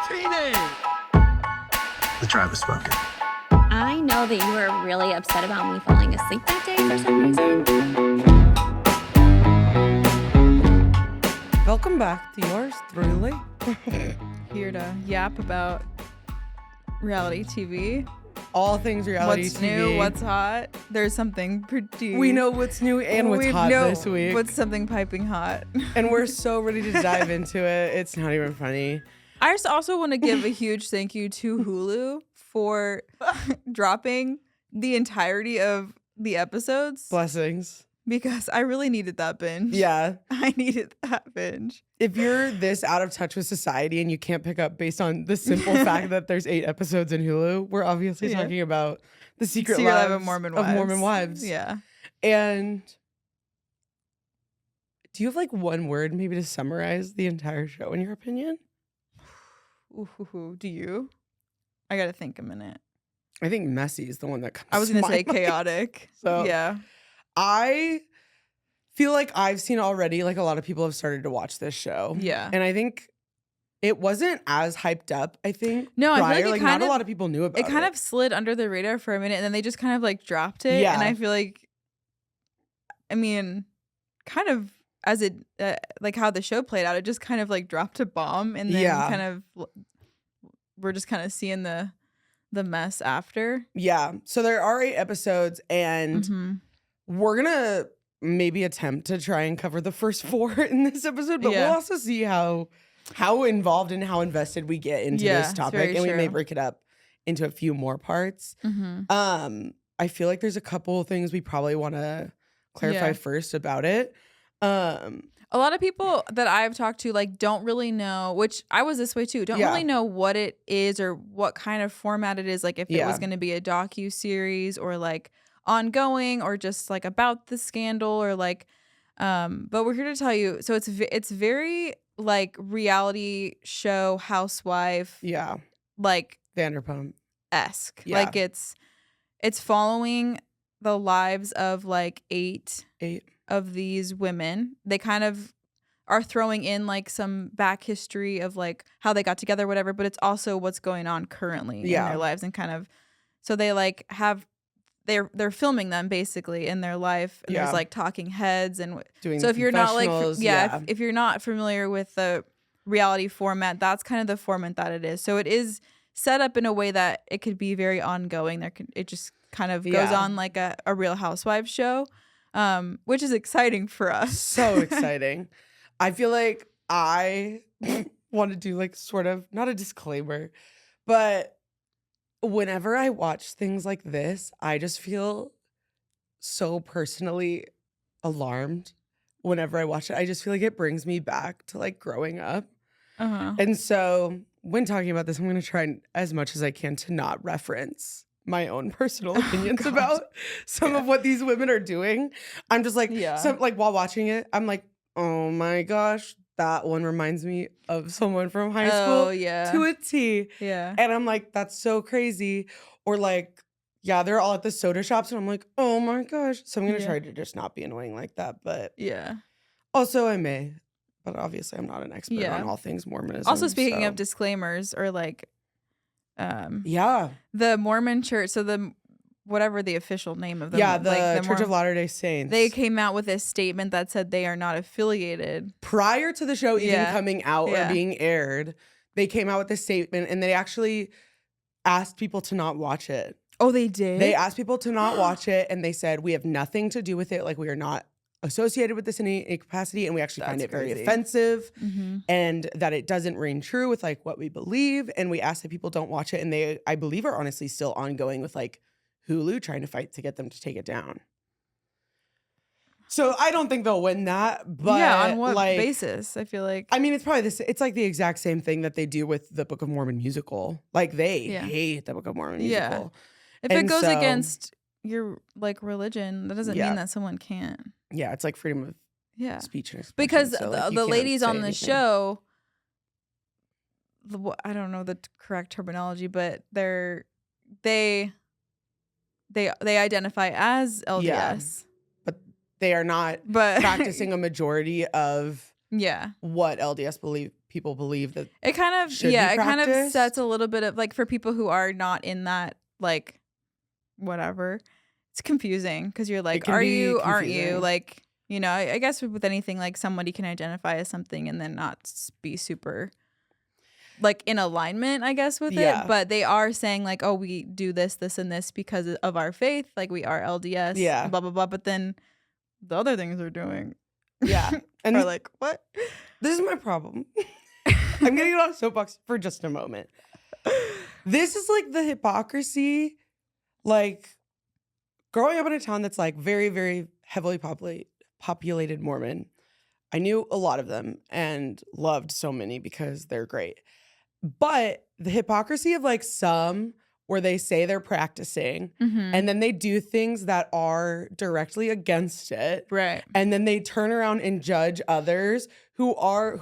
Teenage. The tribe has spoken. I know that you were really upset about me falling asleep that day for some reason. Welcome back to yours truly. Here to yap about reality TV. All things reality What's TV. new, what's hot. There's something pretty. We know what's new and what's hot this week. What's something piping hot. And we're so ready to dive into it. It's not even funny. I just also want to give a huge thank you to Hulu for dropping the entirety of the episodes. Blessings. Because I really needed that binge. Yeah. I needed that binge. If you're this out of touch with society and you can't pick up based on the simple fact that there's 8 episodes in Hulu, we're obviously talking about the secret lives of Mormon wives. Yeah. And do you have like one word maybe to summarize the entire show in your opinion? Ooh, do you? I got to think a minute. I think messy is the one that comes I was going to say mind. chaotic. So yeah. I feel like I've seen already, like a lot of people have started to watch this show. Yeah. And I think it wasn't as hyped up, I think. No, prior. I feel like not a lot of people knew about it. It kind of slid under the radar for a minute and then they just kind of like dropped it. Yeah. And I feel like, I mean, kind of as it, like how the show played out, it just kind of like dropped a bomb and then kind of, we're just kind of seeing the mess after. Yeah. So there are 8 episodes and we're going to maybe attempt to try and cover the first 4 in this episode, but we'll also see how involved and how invested we get into this topic, and we may break it up into a few more parts. I feel like there's a couple of things we probably want to clarify first about it. A lot of people that I've talked to like don't really know, which I was this way too, don't really know what it is or what kind of format it is, like if it was going to be a docu-series or like ongoing or just like about the scandal or like but we're here to tell you, so it's very like reality show housewife like Vanderpump-esque. like it's following the lives of like eight of these women. They kind of are throwing in like some back history of like how they got together, whatever, but it's also what's going on currently in their lives, and kind of so they like have they're filming them basically in their life, and there's like talking heads and doing so if you're not like if you're not familiar with the reality format, that's kind of the format that it is. So it is set up in a way that it could be very ongoing. It just kind of goes on like a Real Housewives show, which is exciting for us. So exciting. I feel like I want to do like sort of not a disclaimer, but whenever I watch things like this, I just feel so personally alarmed whenever I watch it. I just feel like it brings me back to like growing up. And so when talking about this, I'm going to try as much as I can to not reference my own personal opinions about some of what these women are doing. I'm just like, like while watching it, I'm like, oh my gosh, that one reminds me of someone from high school to a T. Yeah. And I'm like, that's so crazy. Or like, they're all at the soda shops and I'm like, oh my gosh. So I'm going to try to just not be annoying like that. But also I may. But obviously I'm not an expert on all things Mormonism. Also speaking of disclaimers or like the Mormon church, so the whatever the official name of them. The like Church of Latter-day Saints. They came out with a statement that said they are not affiliated. Prior to the show even coming out or being aired, they came out with this statement and they actually asked people to not watch it. Oh, they did? They asked people to not watch it and they said, we have nothing to do with it. Like, we are not associated with this in any capacity, and we actually find it very offensive and that it doesn't ring true with like what we believe. And we ask that people don't watch it. And they, I believe, are honestly still ongoing with like Hulu trying to fight to get them to take it down. So I don't think they'll win that, but on what basis? I feel like, I mean, it's probably this. It's like the exact same thing that they do with the Book of Mormon musical. Like they hate the Book of Mormon musical. If it goes against your like religion, that doesn't mean that someone can't. Yeah, it's like freedom of speech and expression. Because so, like, the ladies on the show, I don't know the correct terminology, but they identify as LDS. But they are not practicing a majority of what LDS people believe that it kind of should be it kind of practiced. sets a little bit of like for people who are not in that like whatever. It's confusing because you're like, are you, aren't you? Like, you know, I guess with anything, like somebody can identify as something and then not be super like in alignment, I guess, with it. But they are saying like, oh, we do this, this, and this because of our faith. Like we are LDS, blah, blah, blah. But then the other things they're doing. And are like, what? This is my problem. I'm going to get on a soapbox for just a moment. This is like the hypocrisy, like growing up in a town that's like very, very heavily populated Mormon. I knew a lot of them and loved so many because they're great. But the hypocrisy of like some where they say they're practicing and then they do things that are directly against it. Right. And then they turn around and judge others who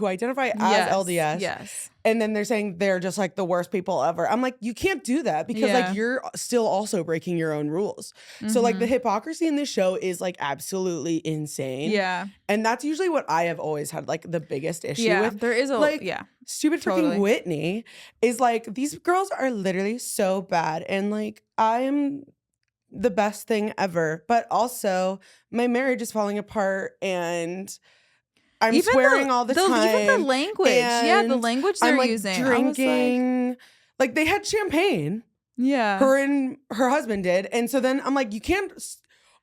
identify as LDS. Yes. And then they're saying they're just like the worst people ever. I'm like, you can't do that because like you're still also breaking your own rules. So like the hypocrisy in this show is like absolutely insane. Yeah. And that's usually what I have always had like the biggest issue with. There is a like stupid freaking Whitney is like, these girls are literally so bad. And like, I am the best thing ever. But also my marriage is falling apart and I'm even swearing all the time. Even the language. The language they're using. Drinking. Like they had champagne. Yeah. Her and her husband did. And so then I'm like, you can't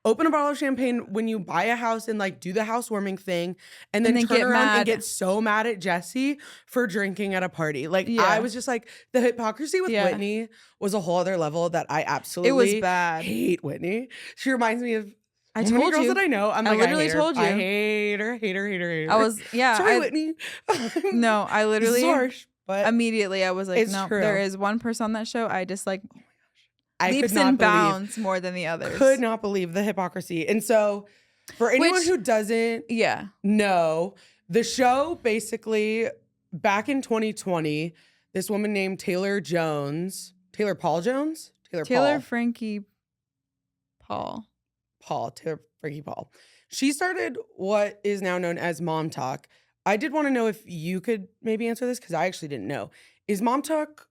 open a bottle of champagne when you buy a house and like do the housewarming thing and then turn around and get so mad at Jesse for drinking at a party. Like I was just like, the hypocrisy with Whitney was a whole other level that I absolutely hate Whitney. She reminds me of I told girls you that I know. I literally told you. I hate her. I was sorry, Whitney. No, I literally harsh, but immediately I was like, no, there is one person on that show I dislike. Leaps and bounds more than the others. Could not believe the hypocrisy. And so for anyone who doesn't know, the show basically back in 2020, this woman named Taylor Frankie Paul. Taylor Frankie Paul. She started what is now known as Mom Talk. I did want to know if you could maybe answer this because I actually didn't know. Is Mom Talk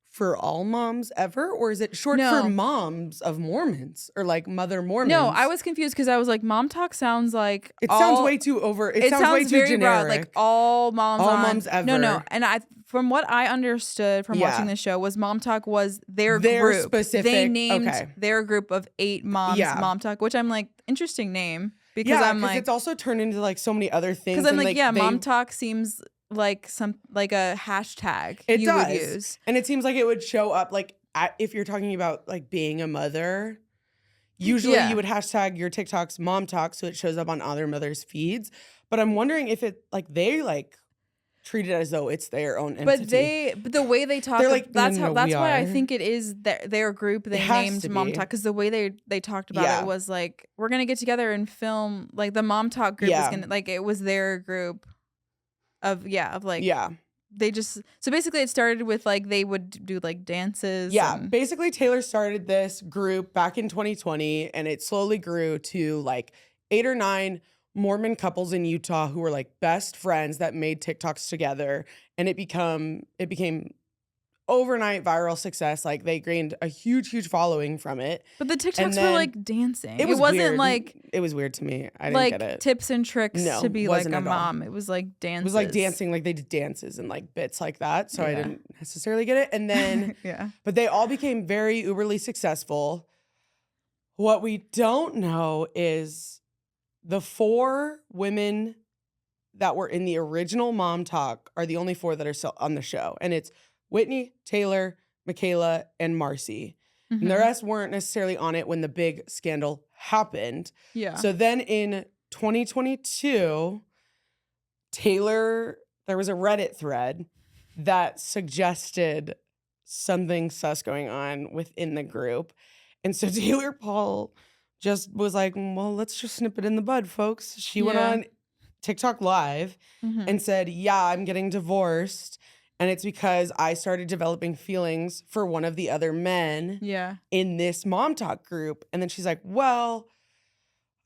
for all moms ever, or is it short for moms of Mormons or like mother Mormons? No, I was confused because I was like, Mom Talk sounds like sounds way too over. It sounds way too very generic. Broad, like all moms ever. No, and from what I understood from watching the show was Mom Talk was their group. Specific. They named their group of 8 moms Mom Talk, which I'm like, interesting name because I'm like, it's also turned into like so many other things. Because I'm like, Mom Talk seems like a hashtag you would use, and it seems like it would show up like if you're talking about like being a mother. Usually you would hashtag your TikToks Mom Talk so it shows up on other mothers' feeds. But I'm wondering if it like they like treat it as though it's their own entity. But the way they talk, like, that's why I think it is their group. They named Mom Talk because the way they talked about it was like, we're gonna get together and film. Like the Mom Talk group is gonna like it was their group. They just so basically it started with like they would do like dances. Basically Taylor started this group back in 2020 and it slowly grew to like 8 or 9 Mormon couples in Utah who were like best friends that made TikToks together, and it became overnight viral success. Like they gained a huge following from it. But the TikToks were like dancing. It wasn't weird. Like it was weird to me. I didn't get it. Tips and tricks to be like a mom. It was like dances. It was like dancing, like they did dances and like bits like that. So I didn't necessarily get it. And then but they all became very uberly successful. What we don't know is the 4 women that were in the original Mom Talk are the only 4 that are still on the show. And it's Whitney, Taylor, Michaela, and Marcy. And the rest weren't necessarily on it when the big scandal happened. So then in 2022, there was a Reddit thread that suggested something sus going on within the group. And so Taylor Paul just was like, well, let's just snip it in the bud, folks. She went on TikTok Live and said, I'm getting divorced. And it's because I started developing feelings for one of the other men in this Mom Talk group. And then she's like, well,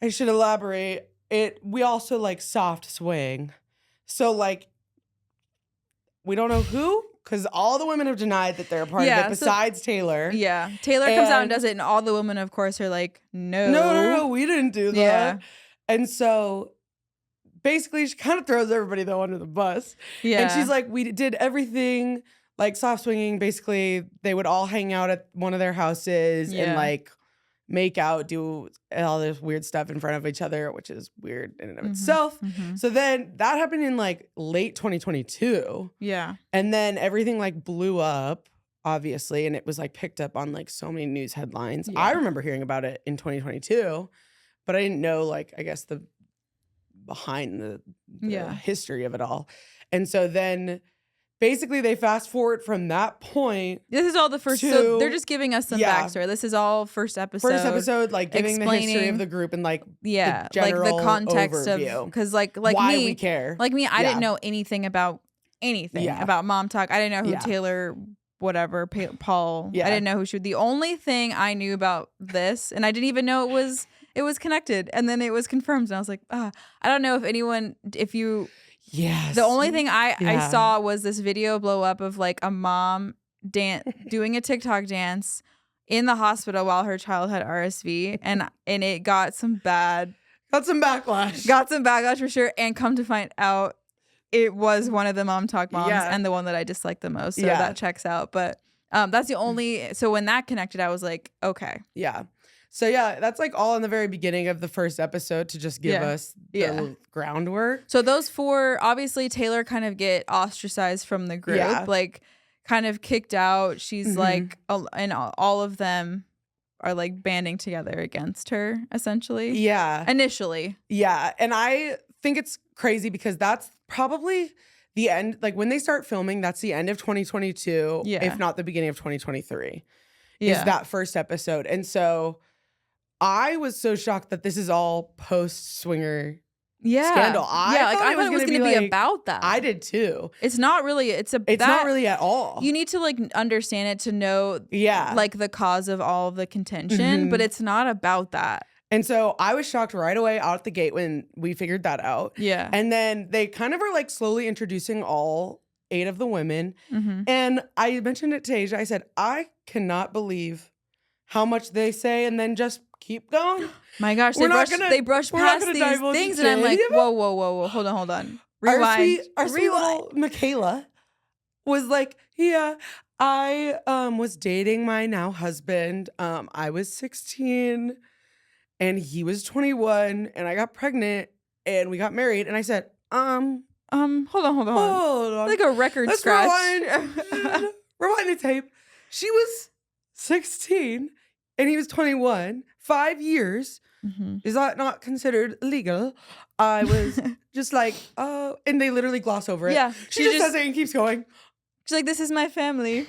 I should elaborate. We also like soft swing. So like we don't know who, because all the women have denied that they're a part of it besides Taylor. Yeah. Taylor comes out and does it, and all the women, of course, are like, no, we didn't do that. Yeah. And so basically she kind of throws everybody though under the bus. Yeah. And she's like, we did everything, like soft swinging. Basically, they would all hang out at one of their houses and like make out, do all this weird stuff in front of each other, which is weird in and of itself. So then that happened in like late 2022. Yeah. And then everything like blew up, obviously, and it was like picked up on like so many news headlines. Yeah. I remember hearing about it in 2022, but I didn't know like, I guess the behind the history of it all. And so then basically they fast forward from that point. This is all the first, so they're just giving us some backstory. This is all first episode, like giving the history of the group and like the general like the context overview. of, because like why me, we care. Like me, I didn't know anything about about Mom Talk. I didn't know who Taylor whatever Paul. I didn't know who she was. The only thing I knew about this, and I didn't even know it was connected, and then it was confirmed, and I was like, I don't know if you. Yes. The only thing I saw was this video blow up of like a mom doing a TikTok dance in the hospital while her child had RSV, and it got some backlash. Got some backlash for sure, and come to find out, it was one of the Mom Talk moms and the one that I disliked the most. So that checks out. But that's the only. So when that connected, I was like, okay. Yeah. So yeah, that's like all in the very beginning of the first episode to just give us the groundwork. So those four, obviously Taylor kind of get ostracized from the group, like kind of kicked out. She's like, and all of them are like banding together against her, essentially. Yeah. Initially. Yeah. And I think it's crazy because that's probably the end. Like when they start filming, that's the end of 2022, if not the beginning of 2023, is that first episode. And so I was so shocked that this is all post-swinger scandal. I thought it was going to be about that. I did too. It's not really. It's not really at all. You need to like understand it to know like the cause of all of the contention, but it's not about that. And so I was shocked right away out the gate when we figured that out. Yeah. And then they kind of are like slowly introducing all 8 of the women. And I mentioned it to Asia. I said, I cannot believe how much they say and then just keep going. My gosh, they brush past these things, and I'm like, whoa, hold on. Rewind. Our sweet little Michaela was like, I was dating my now husband. I was 16 and he was 21 and I got pregnant and we got married. And I said, hold on. Like a record scratch. Rewind the tape. She was 16 and he was 21. 5 years. Is that not considered legal? I was just like, oh, and they literally gloss over it. Yeah. She just says it and keeps going. She's like, this is my family.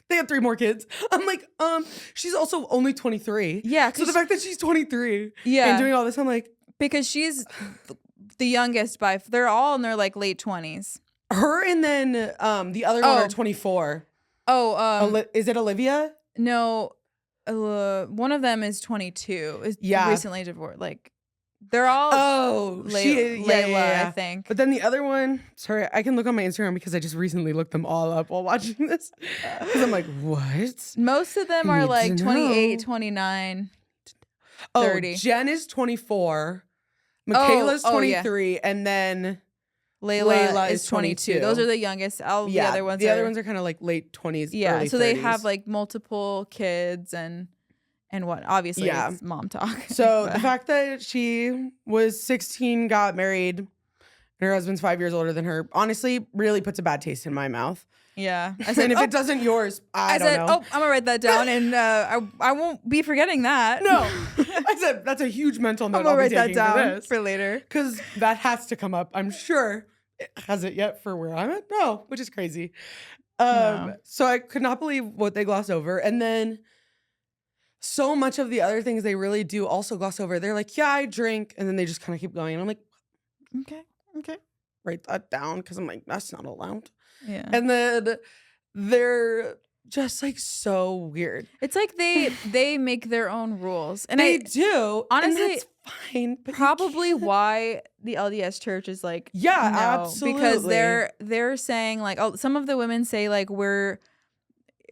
They have 3 more kids. I'm like, she's also only 23. Yeah. So the fact that she's 23 and doing all this, I'm like. Because she's the youngest they're all in their like late 20s. Her and then the other one are 24. Is it Olivia? No. One of them is 22. Is recently divorced. Like they're all Layla, I think. But then the other one, sorry, I can look on my Instagram because I just recently looked them all up while watching this. Because I'm like, what? Most of them are like 28, 29, 30. Jen is 24. Michaela's 23, and then Layla is 22. Those are the youngest. The other ones are kind of like late 20s. Yeah, early so 30s. they have like multiple kids and what? Obviously, it's Mom Talk. So the fact that she was 16, got married, and her husband's 5 years older than her, honestly, really puts a bad taste in my mouth. Yeah, I said, and if it doesn't yours, I don't know. I'm gonna write that down, and I won't be forgetting that. No, I said that's a huge mental note. I'm gonna write that down for later because that has to come up. I'm sure. Has it yet for where I'm at? No, which is crazy. So I could not believe what they glossed over. And then so much of the other things they really do also gloss over. They're like, yeah, I drink. And then they just kind of keep going. And I'm like, okay. Write that down because I'm like, that's not allowed. Yeah. And then they're just like so weird. It's like they make their own rules. And they do. Honestly, and that's fine. But probably why the LDS church is like, yeah, no, absolutely. because they're saying like, oh, some of the women say like I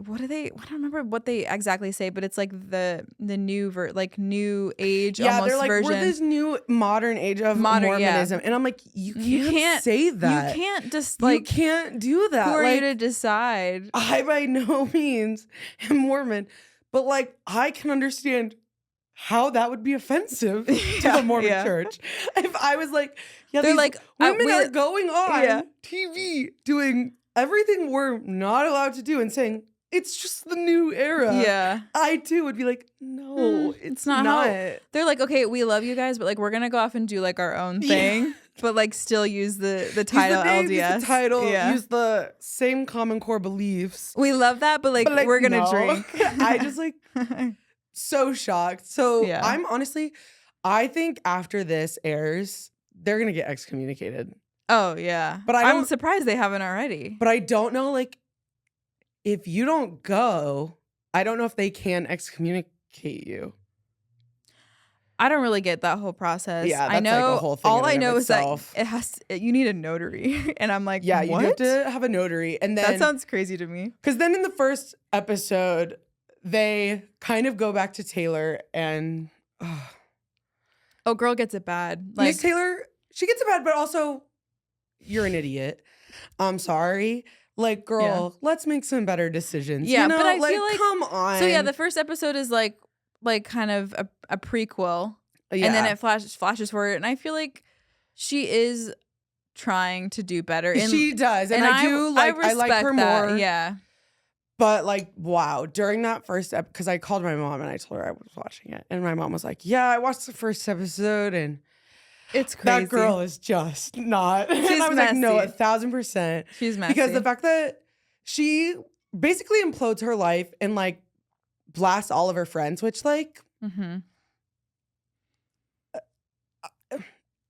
don't remember what they exactly say, but it's like the new new age almost they're like, version. we're this new modern age of Mormonism. And I'm like, you can't say that. You can't just you can't do that. Who are like, you to decide? I by no means am Mormon, but like I can understand how that would be offensive to the Mormon church. If I was like, they're like, women are going on TV doing everything we're not allowed to do and saying, it's just the new era. Yeah. I too would be like, no, it's not. They're like, okay, we love you guys, but like we're gonna go off and do like our own thing, but like still use the title LDS. Use the title, use the same common core beliefs. We love that, but like we're gonna drink. I just like so shocked. So I'm honestly, I think after this airs, they're gonna get excommunicated. Oh yeah. But I'm surprised they haven't already. But I don't know, like, if you don't go, I don't know if they can excommunicate you. I don't really get that whole process. Yeah, that's I know. Like a whole thing all I know itself. is that you need a notary, and I'm like, yeah, what? you have to have a notary, and then that sounds crazy to me. Because then in the first episode, they kind of go back to Taylor, and oh, girl gets it bad. Like Miss Taylor, she gets it bad, but also you're an idiot. I'm sorry. Like, girl, let's make some better decisions. Yeah, you know? But I like, feel like come on. So yeah, the first episode is like kind of a prequel, and then it flashes forward, and I feel like she is trying to do better. She does, and I like her more. Yeah. But like, wow, during that first episode, because I called my mom and I told her I was watching it, and my mom was like, "Yeah, I watched the first episode, and it's crazy. That girl is just not." She's and I was messy. like, "No, 1,000%." She's messy because the fact that she basically implodes her life and like blasts all of her friends, which like,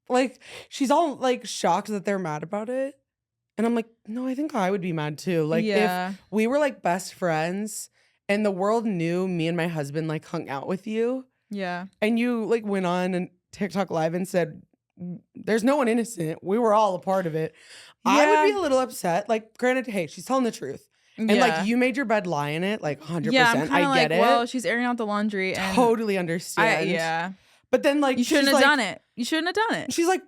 like she's all like shocked that they're mad about it. And I'm like, no, I think I would be mad too. Like if we were like best friends and the world knew me and my husband like hung out with you. Yeah. And you like went on and TikTok live and said, there's no one innocent. We were all a part of it. Yeah. I would be a little upset. Like, granted, hey, she's telling the truth. And like you made your bed lie in it, like 100%. Yeah, I'm I get it. Well, she's airing out the laundry. And totally understand. But then like you shouldn't have done it. You shouldn't have done it. She's like,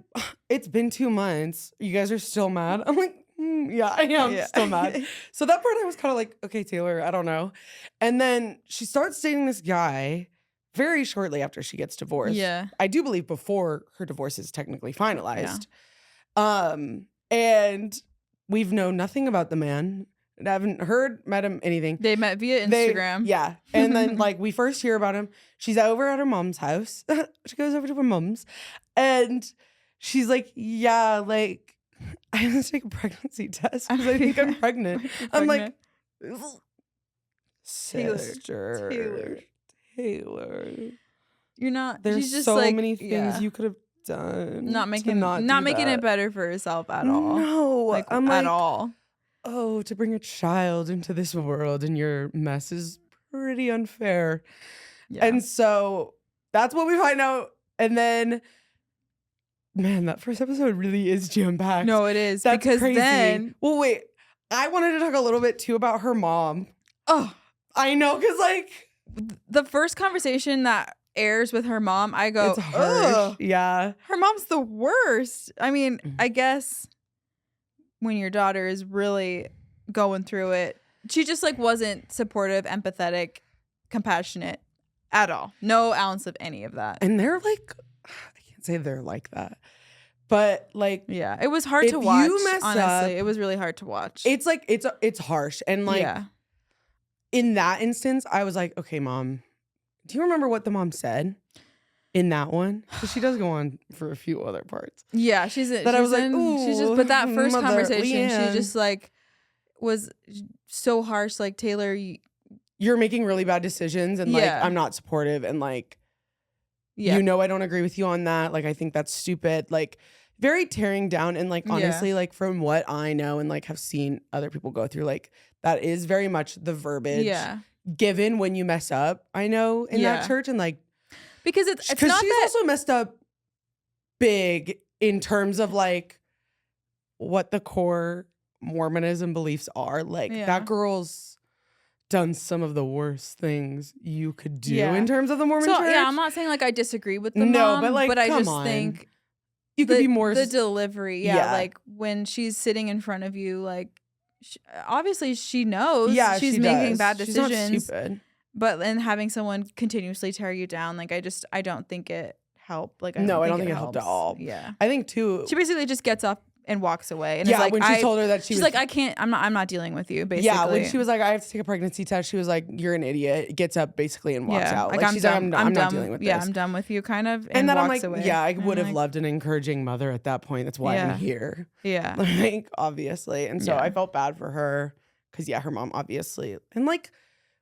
it's been 2 months. You guys are still mad. I'm like, yeah, I am still mad. So that part I was kind of like, okay, Taylor, I don't know. And then she starts dating this guy very shortly after she gets divorced. Yeah. I do believe before her divorce is technically finalized. Yeah. And we've known nothing about the man. I haven't met him, anything. They met via Instagram. Yeah. And then like we first hear about him. She's over at her mom's house. She goes over to her mom's and she's like, yeah, like I have to take a pregnancy test because I think I'm pregnant. I'm like, sister, Taylor. You're not. There's just so like, many things you could have done. Not making it better for herself at all. No, like, I'm at all. Oh, to bring a child into this world and your mess is pretty unfair. Yeah. And so that's what we find out. And then, man, that first episode really is jam-packed. No, it is. That's because crazy. Then... Well, wait. I wanted to talk a little bit, too, about her mom. Oh, I know, because, like... The first conversation that airs with her mom, I go, it's harsh. Yeah. Her mom's the worst. I mean, I guess... when your daughter is really going through it, she just like wasn't supportive, empathetic, compassionate at all. No ounce of any of that. And they're like, I can't say they're like that, but like, yeah, it was hard to watch. Honestly, it was really hard to watch. It's like it's harsh, and like in that instance, I was like, okay, mom, do you remember what the mom said? In that one, because she does go on for a few other parts. Yeah, I was like, ooh, she's just. But that first conversation, Leanne. she just like was so harsh. Like, Taylor, you're making really bad decisions, and like I'm not supportive, and like, you know, I don't agree with you on that. Like, I think that's stupid. Like, very tearing down, and like honestly, like from what I know and like have seen other people go through, like that is very much the verbiage given when you mess up. I know in that church, and like. Because it's not she's that also messed up big in terms of like what the core Mormonism beliefs are. Like that girl's done some of the worst things you could do in terms of the Mormon church. Yeah, I'm not saying like I disagree with the mom, but like, I just on. think you could be more the delivery. Yeah, like when she's sitting in front of you, like obviously she knows she's making bad decisions. She's not stupid. But then having someone continuously tear you down, like I don't think it helped. Like I don't think it helped at all. Yeah, I think too. She basically just gets up and walks away. And like, when she told her that she's like, I can't. I'm not dealing with you. Basically, when she was like, I have to take a pregnancy test. She was like, you're an idiot. Gets up basically and walks out. Like she's done. Like, I'm not dealing with this. Yeah, I'm done with you. Kind of. And then walks I'm like, away. yeah, I would have loved an encouraging mother at that point. That's why I'm here. Yeah, like obviously. And so I felt bad for her because her mom obviously, and like,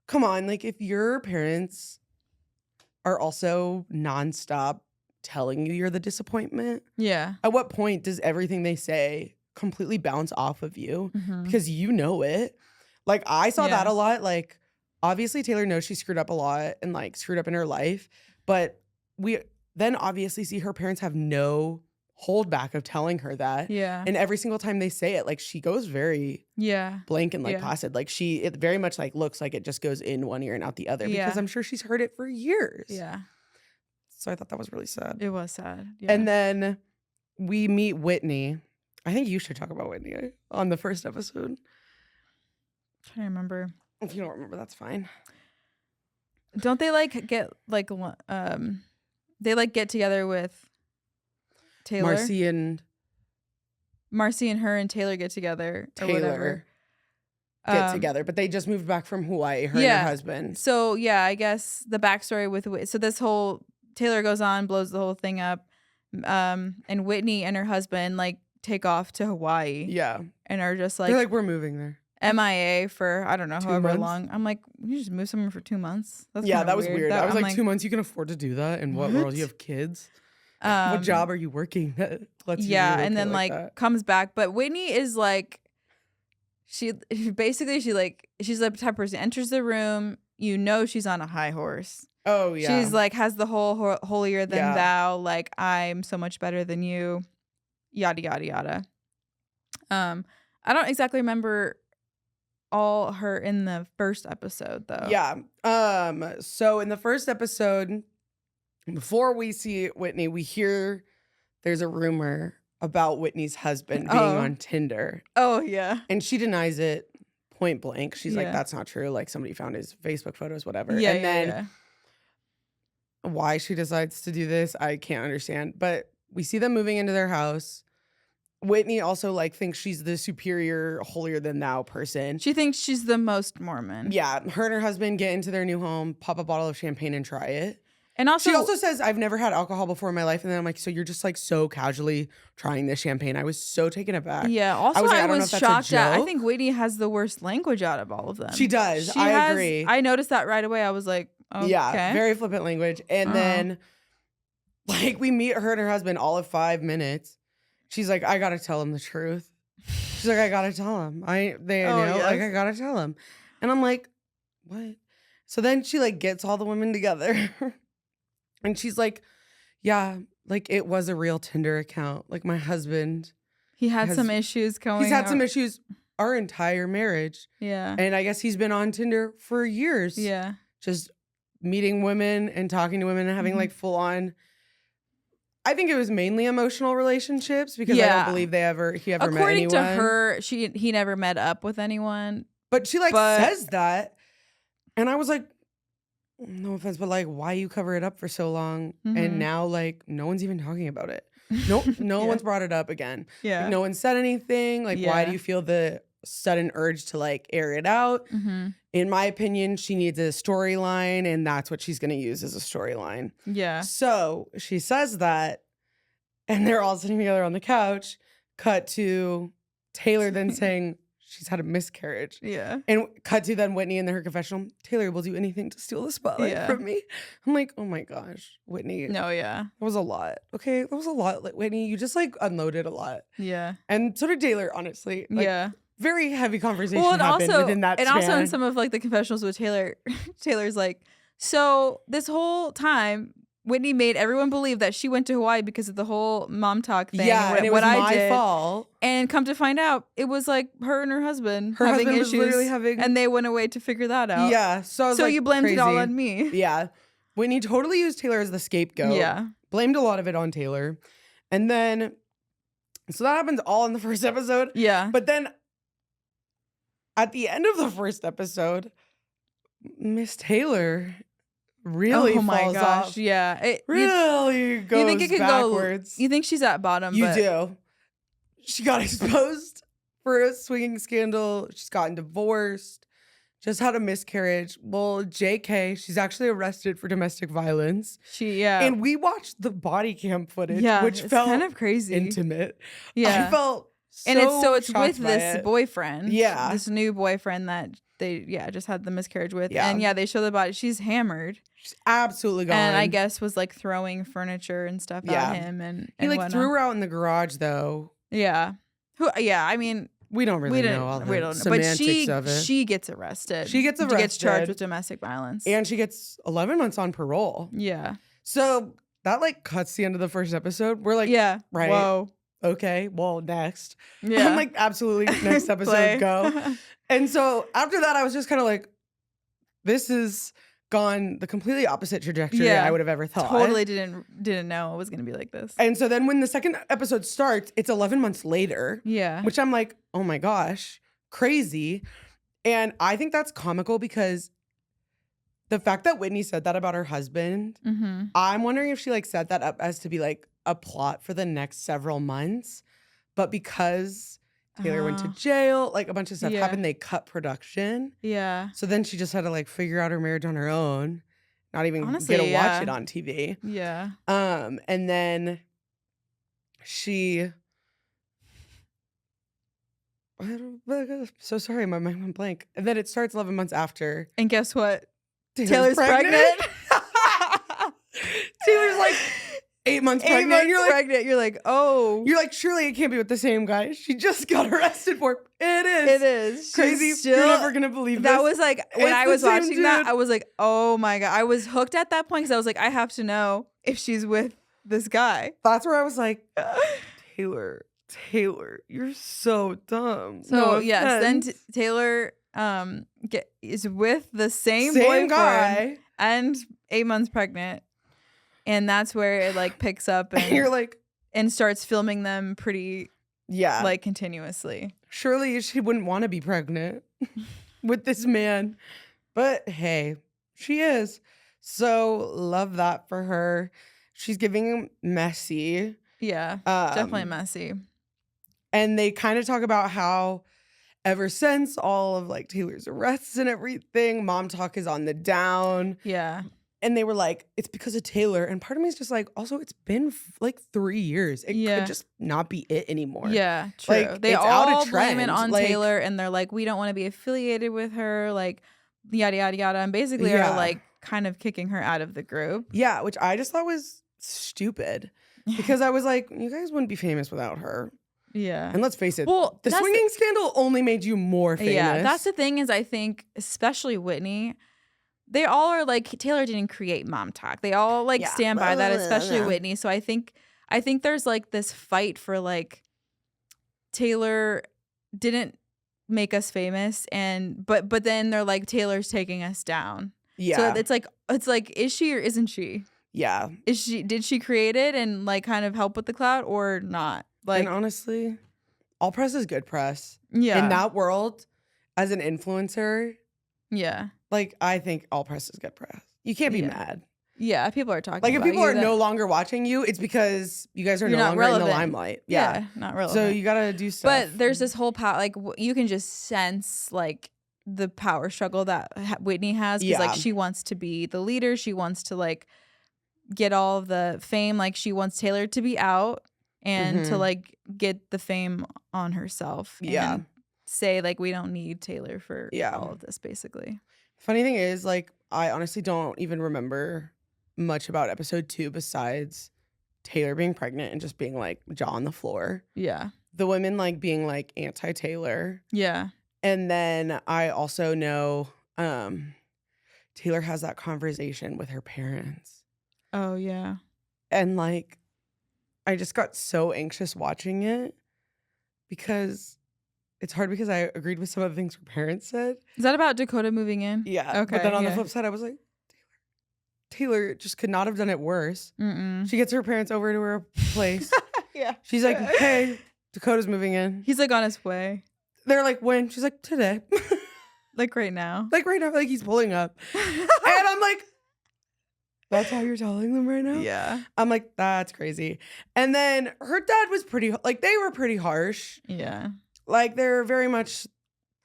come on, like if your parents are also nonstop telling you you're the disappointment. Yeah. At what point does everything they say completely bounce off of you? Mm-hmm. Because you know it. Like I saw that a lot. Like obviously Taylor knows she screwed up a lot and like screwed up in her life. But we then obviously see her parents have no holdback of telling her that. Yeah. And every single time they say it, like she goes very blank and like placid. Like it very much like looks like it just goes in one ear and out the other. Because I'm sure she's heard it for years. Yeah. So I thought that was really sad. It was sad. Yeah. And then we meet Whitney. I think you should talk about Whitney on the first episode. I'm trying to remember. If you don't remember, that's fine. Don't they like get like they like get together with Taylor? Marcy and her and Taylor get together or whatever. Get together, but they just moved back from Hawaii, her and her husband. So yeah, I guess the backstory with so this whole Taylor goes on, blows the whole thing up, and Whitney and her husband like take off to Hawaii. Yeah, and are just like they're like, we're moving there. MIA for I don't know 2 however months? long. I'm like, you just move somewhere for 2 months. That's that was weird. I was I'm like 2 months. You can afford to do that? In what world? You have kids? What job are you working that lets you and then like that? comes back. But Whitney is like, she's the type of person enters the room. You know she's on a high horse. Oh yeah. She's like has the whole holier than thou. Like I'm so much better than you. Yada yada yada. I don't exactly remember all her in the first episode though. Yeah. So in the first episode, before we see Whitney, we hear there's a rumor about Whitney's husband being on Tinder. Oh yeah. And she denies it point blank. She's like, that's not true. Like somebody found his Facebook photos, whatever. Yeah, and then why she decides to do this, I can't understand. But we see them moving into their house. Whitney also like thinks she's the superior, holier than thou person. She thinks she's the most Mormon. Yeah. Her and her husband get into their new home, pop a bottle of champagne and try it. And also, she also says, I've never had alcohol before in my life. And then I'm like, so you're just like so casually trying this champagne. I was so taken aback. Yeah. Also, I was shocked at, I think Whitney has the worst language out of all of them. She does. I agree. I noticed that right away. I was like, okay. Yeah, very flippant language. And then like we meet her and her husband all of 5 minutes. She's like, I gotta tell him the truth. She's like, I gotta tell him. Like I gotta tell him. And I'm like, what? So then she like gets all the women together. And she's like, yeah, like it was a real Tinder account. Like my husband. He had some issues going. He's had some issues our entire marriage. Yeah. And I guess he's been on Tinder for years. Yeah. Just meeting women and talking to women and having like full on. I think it was mainly emotional relationships because I don't believe he ever met anyone. According to her, he never met up with anyone. But she says that. And I was like, no offense, but like, why you cover it up for so long? And now like no one's even talking about it. No one's brought it up again. Yeah. Like, no one said anything. Like, why do you feel the sudden urge to like air it out? In my opinion, she needs a storyline, and that's what she's going to use as a storyline. Yeah. So she says that, and they're all sitting together on the couch. Cut to Taylor then saying she's had a miscarriage. Yeah. And cut to then Whitney in her confessional. Taylor will do anything to steal the spotlight from me. I'm like, oh my gosh, Whitney. No, yeah. That was a lot. Okay, that was a lot. Like, Whitney, you just like unloaded a lot. Yeah. And so did Taylor, honestly. Like, yeah. Very heavy conversation happened within that span. And also in some of like the confessionals with Taylor, Taylor's like, so this whole time Whitney made everyone believe that she went to Hawaii because of the whole mom talk thing. Yeah, and it was my fault. And come to find out, it was like her and her husband Her having husband issues, was literally having, and they went away to figure that out. Yeah, so I was like, you blamed it all crazy. on me. Yeah, Whitney totally used Taylor as the scapegoat. Yeah, blamed a lot of it on Taylor, and then so that happens all in the first episode. Yeah, but then at the end of the first episode, Miss Taylor really falls off. Yeah, Really goes you think it could backwards. You think she's at bottom? You do. She got exposed for a swinging scandal. She's gotten divorced. Just had a miscarriage. Well, JK, she's actually arrested for domestic violence. And we watched the body cam footage, which felt kind of crazy, intimate. Yeah, I felt and it's with this it. boyfriend. Yeah, this new boyfriend that they just had the miscarriage with. Yeah. And they show the body. She's hammered. She's absolutely gone. And I guess was like throwing furniture and stuff at him. And he like whatnot. threw her out in the garage though. Yeah. I mean, we don't really know all the semantics of it. She gets arrested. She gets charged with domestic violence. And she gets 11 months on parole. Yeah. So that like cuts the end of the first episode. We're like, yeah, right. Whoa. Okay, well, next. Yeah. I'm like, absolutely, next episode, go. And so after that, I was just kind of like, this has gone the completely opposite trajectory I would have ever thought. Totally didn't know it was going to be like this. And so then when the second episode starts, it's 11 months later. Yeah. Which I'm like, oh my gosh, crazy. And I think that's comical because the fact that Whitney said that about her husband, I'm wondering if she like set that up as to be like a plot for the next several months. But because Taylor went to jail, like a bunch of stuff happened, they cut production. Yeah. So then she just had to like figure out her marriage on her own, not even get to watch it on TV. Yeah. And then she, so sorry, my mind went blank. And then it starts 11 months after. And guess what? Taylor's pregnant. Taylor's like 8 months pregnant. 8 months pregnant. You're like, oh. You're like, surely it can't be with the same guy. She just got arrested for it. It is. It is. Crazy. You're never going to believe this. That was like, when I was watching that, I was like, oh my God. I was hooked at that point because I was like, I have to know if she's with this guy. That's where I was like, Taylor, you're so dumb. So no yes, then Taylor is with the same boyfriend guy and 8 months pregnant. And that's where it like picks up and you're like, and starts filming them pretty like continuously. Surely she wouldn't want to be pregnant with this man. But hey, she is. So love that for her. She's giving him messy. Yeah, definitely messy. And they kind of talk about how ever since all of like Taylor's arrests and everything, mom talk is on the down. Yeah. And they were like, it's because of Taylor. And part of me is just like, also, it's been like 3 years. It could just not be it anymore. Yeah, true. Like, they it's all out of blame it trend. on Like, Taylor, and they're like, we don't want to be affiliated with her, like, yada, yada, yada. And basically are like kind of kicking her out of the group. Yeah, which I just thought was stupid. Because I was like, you guys wouldn't be famous without her. Yeah. And let's face it, well, the swinging scandal only made you more famous. Yeah, that's the thing is I think, especially Whitney, they all are like, Taylor didn't create mom talk. They all like stand by that, especially Whitney. So I think there's like this fight for like, Taylor didn't make us famous, and but then they're like, Taylor's taking us down. Yeah. So it's like, is she or isn't she? Yeah. Did she create it and like kind of help with the clout or not? Like, and honestly, all press is good press. Yeah. In that world, as an influencer, yeah. Like, I think all press is good press. You can't be mad. Yeah, people are talking like, about if people are no longer watching you, it's because you guys are no longer in the limelight. Yeah. Not relevant. So you got to do stuff. But there's this whole power, like, you can just sense, like, the power struggle that Whitney has. Because, like, she wants to be the leader. She wants to, like, get all of the fame. Like, she wants Taylor to be out and to, like, get the fame on herself. Yeah. And say, like, we don't need Taylor for all of this, basically. Funny thing is, like, I honestly don't even remember much about episode 2 besides Taylor being pregnant and just being like jaw on the floor. Yeah. The women like being like anti-Taylor. Yeah. And then I also know Taylor has that conversation with her parents. Oh, yeah. And like, I just got so anxious watching it because it's hard because I agreed with some of the things her parents said. Is that about Dakota moving in? Yeah. Okay. But then on the flip side, I was like, Taylor just could not have done it worse. Mm-mm. She gets her parents over to her place. Yeah. She's like, hey, Dakota's moving in. He's like on his way. They're like, when? She's like, today. Like right now. Like right now, like he's pulling up. And I'm like, that's how you're telling them right now? Yeah. I'm like, that's crazy. And then her dad was pretty, like, they were pretty harsh. Yeah. Like, they're very much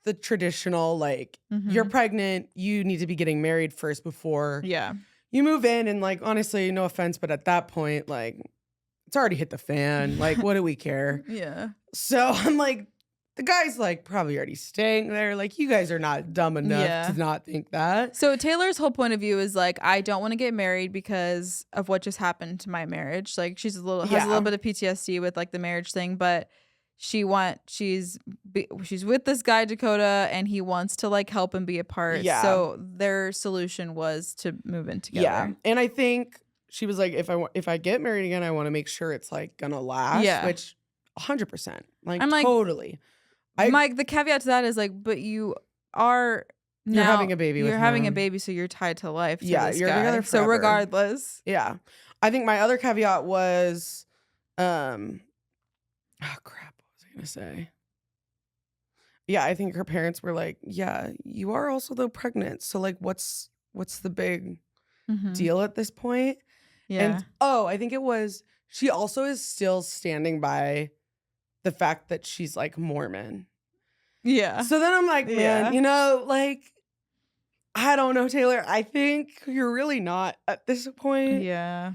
the traditional, like, you're pregnant, you need to be getting married first before you move in. And, like, honestly, no offense, but at that point, like, it's already hit the fan. Like, what do we care? Yeah. So I'm like, the guy's like probably already staying there. Like, you guys are not dumb enough to not think that. So Taylor's whole point of view is like, I don't want to get married because of what just happened to my marriage. Like, she's has a little bit of PTSD with like the marriage thing, but she's with this guy Dakota, and he wants to like help and be a part. Yeah. So their solution was to move in together. Yeah, and I think she was like, if I get married again, I want to make sure it's like gonna last. Yeah, which 100%. Like, I'm like, totally. Mike, the caveat to that is like, but you are now, you're having a baby. You're having a baby, so you're tied to life. To this you're guy. together forever. So regardless, I think my other caveat was, oh crap, what was I gonna say? Yeah, I think her parents were like, yeah, you are also though pregnant, so like, what's the big deal at this point? Yeah. And I think it was, she also is still standing by the fact that she's like Mormon. Yeah. So then I'm like, man, you know, like, I don't know, Taylor. I think you're really not at this point. Yeah.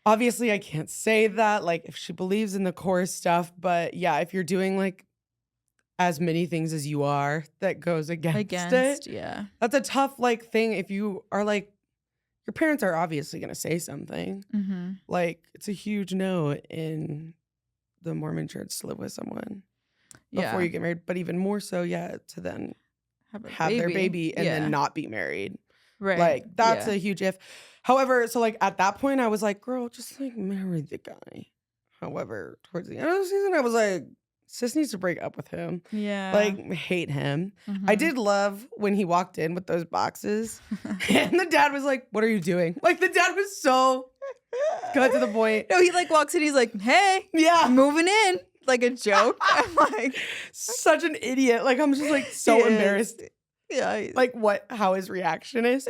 Obviously, I can't say that, like, if she believes in the core stuff, but yeah, if you're doing like as many things as you are that goes against it, yeah, that's a tough like thing. If you are like, your parents are obviously gonna say something. Like, it's a huge no in the Mormon church to live with someone before you get married, but even more so, to then have their baby and then not be married. Right. Like, that's a huge if. However, so like at that point, I was like, girl, just like marry the guy. However, towards the end of the season, I was like, sis needs to break up with him. Yeah. Like, hate him. I did love when he walked in with those boxes and the dad was like, what are you doing? Like, the dad was so cut to the point. No, he like walks in, he's like, hey, I'm moving in. Like a joke. I'm like, such an idiot. Like, I'm just like so embarrassed. Yeah. Like how his reaction is.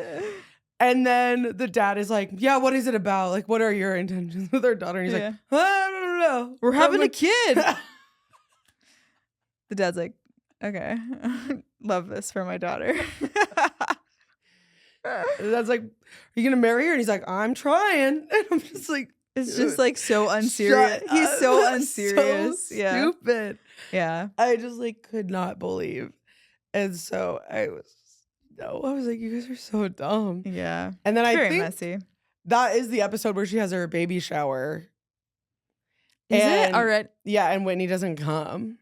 And then the dad is like, yeah, what is it about? Like, what are your intentions with our daughter? And he's like, I don't know. We're having a kid. The dad's like, okay, love this for my daughter. That's like, are you gonna marry her? And he's like, I'm trying. And I'm just like, it's just like so unserious. He's so unserious. So stupid. Yeah. I just like could not believe. And so I was like, you guys are so dumb. Yeah. And then I Very think messy. That is the episode where she has her baby shower. Is it already? Yeah, and Whitney doesn't come.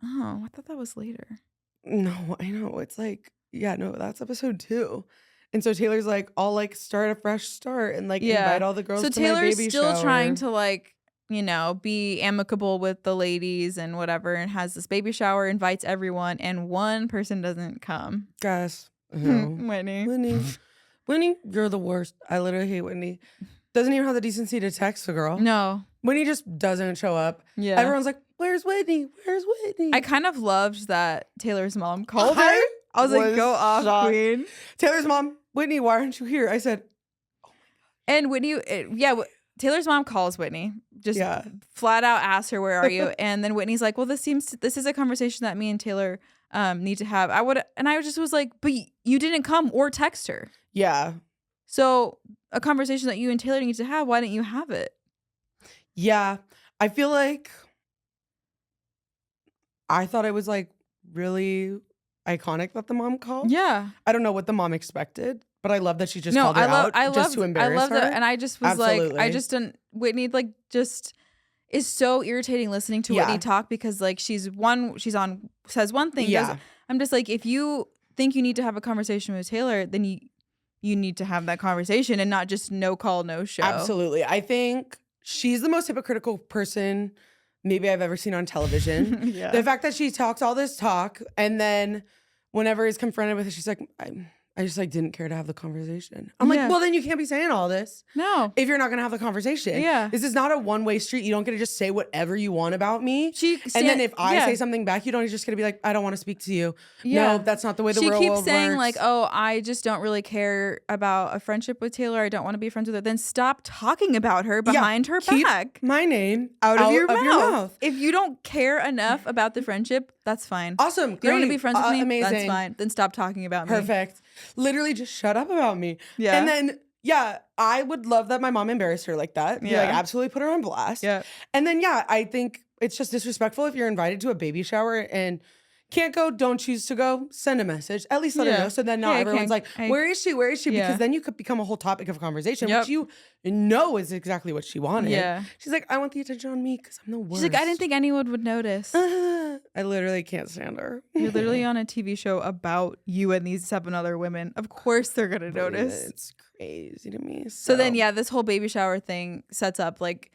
Oh, I thought that was later. No, I know. It's like, that's episode 2. And so Taylor's like, I'll like start a fresh start and like invite all the girls to my baby shower. So Taylor's still trying to like, you know, be amicable with the ladies and whatever, and has this baby shower, invites everyone, and one person doesn't come. Guys. Whitney. Whitney, you're the worst. I literally hate Whitney. Doesn't even have the decency to text the girl. No. Whitney just doesn't show up. Yeah. Everyone's like, where's Whitney? Where's Whitney? I kind of loved that Taylor's mom called her. I was like, go off, shocked. Queen. Taylor's mom, Whitney, why aren't you here? I said, oh my God. And Whitney, Taylor's mom calls Whitney. Just flat out asks her, where are you? And then Whitney's like, well, this is a conversation that me and Taylor need to have. I just was like, but you didn't come or text her. Yeah. So a conversation that you and Taylor need to have, why didn't you have it? Yeah. I feel like I thought it was like really iconic that the mom called. Yeah. I don't know what the mom expected, but I love that she just called her out just to embarrass her. I love that. And I just was like, I just didn't, Whitney like just is so irritating listening to Whitney talk, because like says one thing. Yeah. I'm just like, if you think you need to have a conversation with Taylor, then you you need to have that conversation and not just no call, no show. Absolutely. I think she's the most hypocritical person maybe I've ever seen on television. Yeah. The fact that she talks all this talk and then whenever he's confronted with it, she's like, I just like didn't care to have the conversation. I'm like, well, then you can't be saying all this. No. If you're not going to have the conversation. Yeah. This is not a one-way street. You don't get to just say whatever you want about me. And then if I say something back, you don't just get to be like, I don't want to speak to you. No, that's not the way the real world works. She keeps saying like, oh, I just don't really care about a friendship with Taylor. I don't want to be friends with her. Then stop talking about her behind her back. Keep my name out of your mouth. If you don't care enough about the friendship, that's fine. Awesome. Great. You don't want to be friends with me? Amazing. That's fine. Then stop talking about me. Perfect. Literally just shut up about me. Yeah. And then, I would love that my mom embarrassed her like that. Yeah. Like, absolutely put her on blast. Yeah. And then, I think it's just disrespectful if you're invited to a baby shower and can't go, don't choose to go, send a message. At least let her know. So then now everyone's like, where is she? Where is she? Because then you could become a whole topic of conversation, which you know is exactly what she wanted. Yeah. She's like, I want the attention on me because I'm the worst. She's like, I didn't think anyone would notice. I literally can't stand her. You're literally on a TV show about you and these 7 other women. Of course they're going to notice. It's crazy to me. So then, this whole baby shower thing sets up like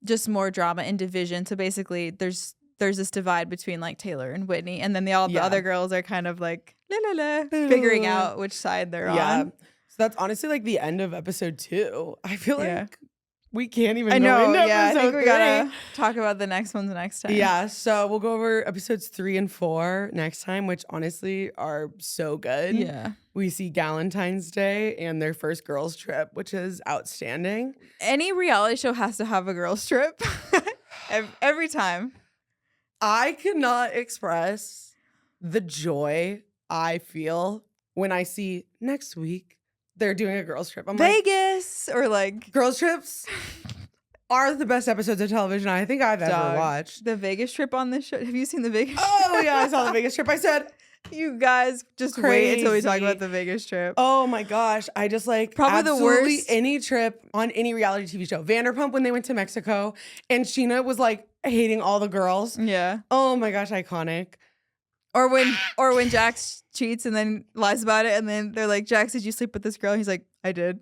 just more drama and division. So basically there's this divide between like Taylor and Whitney, and then the other girls are kind of like figuring out which side they're on. So that's honestly like the end of episode 2. I feel like we can't even. I know. Go into I think we 3. gotta talk about the next ones next time. Yeah. So we'll go over episodes 3 and 4 next time, which honestly are so good. Yeah. We see Galentine's Day and their first girls trip, which is outstanding. Any reality show has to have a girls trip. Every time. I cannot express the joy I feel when I see next week they're doing a girls trip. I'm Vegas or like girls trips are the best episodes of television I think I've ever watched. The Vegas trip on this show. Have you seen the Vegas trip? Oh yeah, I saw the Vegas trip. I said, you guys just wait until we talk about the Vegas trip. Oh my gosh. I just like probably the worst. Any trip on any reality TV show. Vanderpump when they went to Mexico and Sheena was like hating all the girls. Yeah. Oh my gosh, iconic. Or when Jax cheats and then lies about it and then they're like, Jax, did you sleep with this girl? And he's like, I did.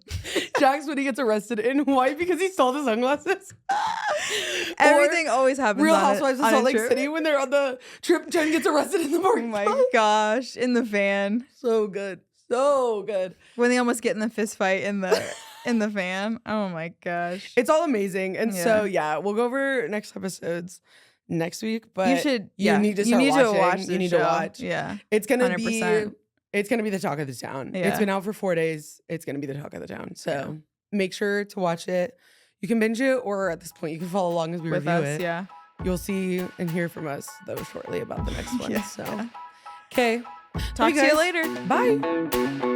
Jax when he gets arrested in Hawaii because he stole the sunglasses. Everything always happens. Real Housewives of Salt Lake City when they're on the trip, Jen gets arrested in the morning. Oh my gosh, in the van. So good. So good. When they almost get in the fist fight in the van. Oh my gosh. It's all amazing. And so we'll go over next episodes next week, but you need to watch. You need to watch. Yeah. It's gonna 100%. It's gonna be the talk of the town. Yeah. It's been out for 4 days. It's gonna be the talk of the town. So make sure to watch it. You can binge it, or at this point, you can follow along as we review it. Yeah. You'll see and hear from us though shortly about the next one. Yeah. So okay. Talk to you later. Bye.